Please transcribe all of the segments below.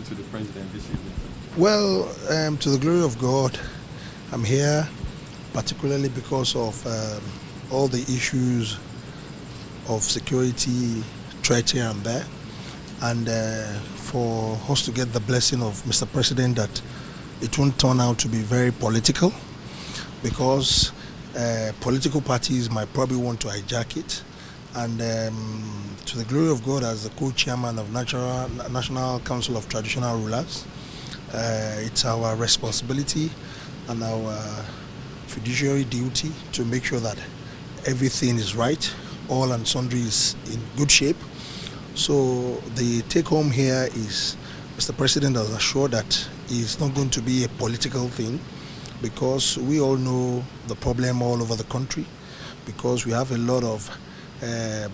visit to the president this evening? Well, to the glory of God, I'm here particularly because of all the issues of security threat here and there, and for us to get the blessing of Mr. President that it won't turn out to be very political, because political parties might probably want to hijack it. And to the glory of God, as the co-chairman of National Council of Traditional Rulers, it's our responsibility and our fiduciary duty to make sure that everything is right, all and sundry is in good shape. So the take home here is Mr. President has assured that it's not going to be a political thing, because we all know the problem all over the country, because we have a lot of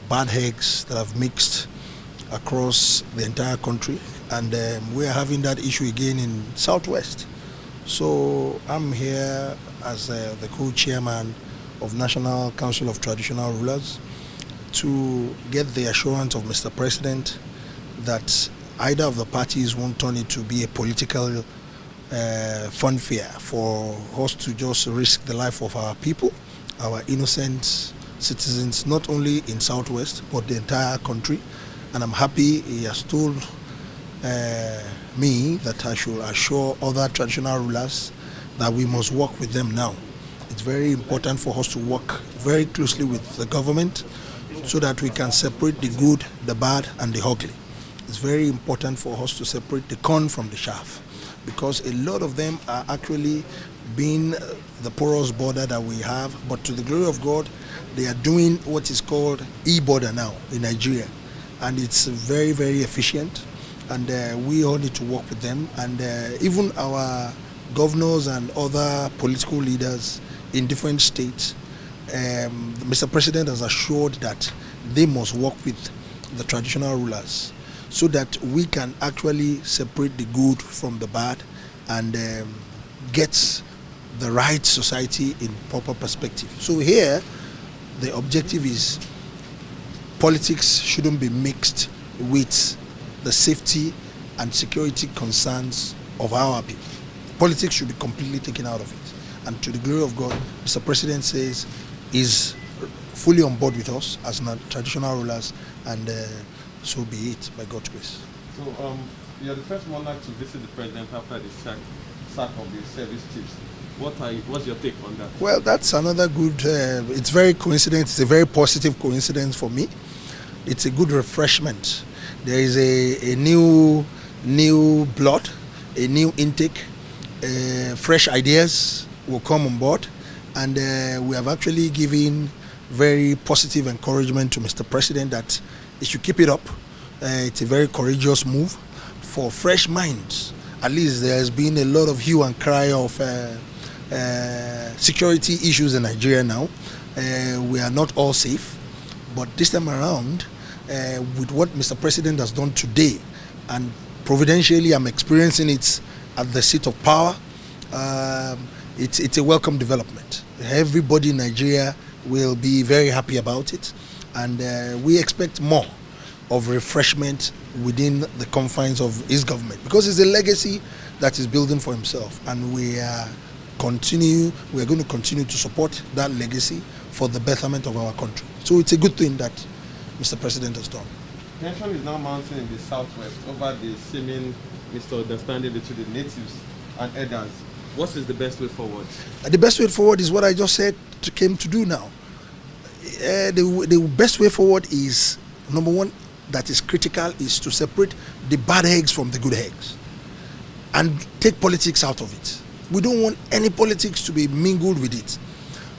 bad eggs that have mixed across the entire country, and we are having that issue again in Southwest. So I'm here as the co-chairman of National Council of Traditional Rulers to get the assurance of Mr. President that either of the parties won't turn it to be a political funfair for us to just risk the life of our people, our innocent citizens, not only in Southwest but the entire country. And I'm happy he has told me that I should assure other traditional rulers that we must work with them now. It's very important for us to work very closely with the government so that we can separate the good, the bad and the ugly. It's very important for us to separate the corn from the chaff, because a lot of them are actually being the porous border that we have, but to the glory of God, they are doing what is called e-border now in Nigeria, and it's very, very efficient, and we all need to work with them. And even our governors and other political leaders in different states, Mr. President has assured that they must work with the traditional rulers so that we can actually separate the good from the bad and get the right society in proper perspective. So here, the objective is politics shouldn't be mixed with the safety and security concerns of our people. Politics should be completely taken out of it. And to the glory of God, Mr. President says is fully on board with us as traditional rulers, and so be it, by God's grace. So you're the first monarch to visit the president after the sack of the service chiefs. What's your take on that? Well, that's another good, it's very coincident, it's a very positive coincidence for me. It's a good refreshment. There is a new blood, a new intake, fresh ideas will come on board, and we have actually given very positive encouragement to Mr. President that he should keep it up. It's a very courageous move for fresh minds. At least there has been a lot of hue and cry of security issues in Nigeria now. We are not all safe, but this time around, with what Mr. President has done today, and providentially I'm experiencing it at the seat of power, it's a welcome development. Everybody in Nigeria will be very happy about it, and we expect more of refreshment within the confines of his government, because it's a legacy that he's building for himself, and we are going to continue to support that legacy for the betterment of our country. So it's a good thing that Mr. President has done. Tension is now mounting in the Southwest over the seeming misunderstanding between the natives and elders. What is the best way forward? The best way forward is what I just said came to do now. The best way forward is, number one, that is critical, is to separate the bad eggs from the good eggs and take politics out of it. We don't want any politics to be mingled with it.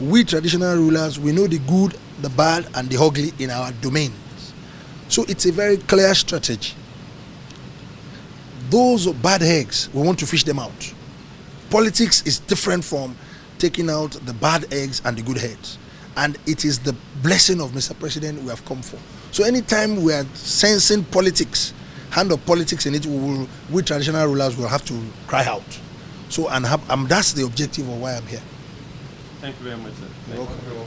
We traditional rulers, we know the good, the bad and the ugly in our domains. So it's a very clear strategy. Those bad eggs, we want to fish them out. Politics is different from taking out the bad eggs and the good eggs. And it is the blessing of Mr. President we have come for. So anytime we are sensing politics, hand of politics in it, we traditional rulers will have to cry out. So, and that's the objective of why I'm here. Thank you very much, sir. You're welcome.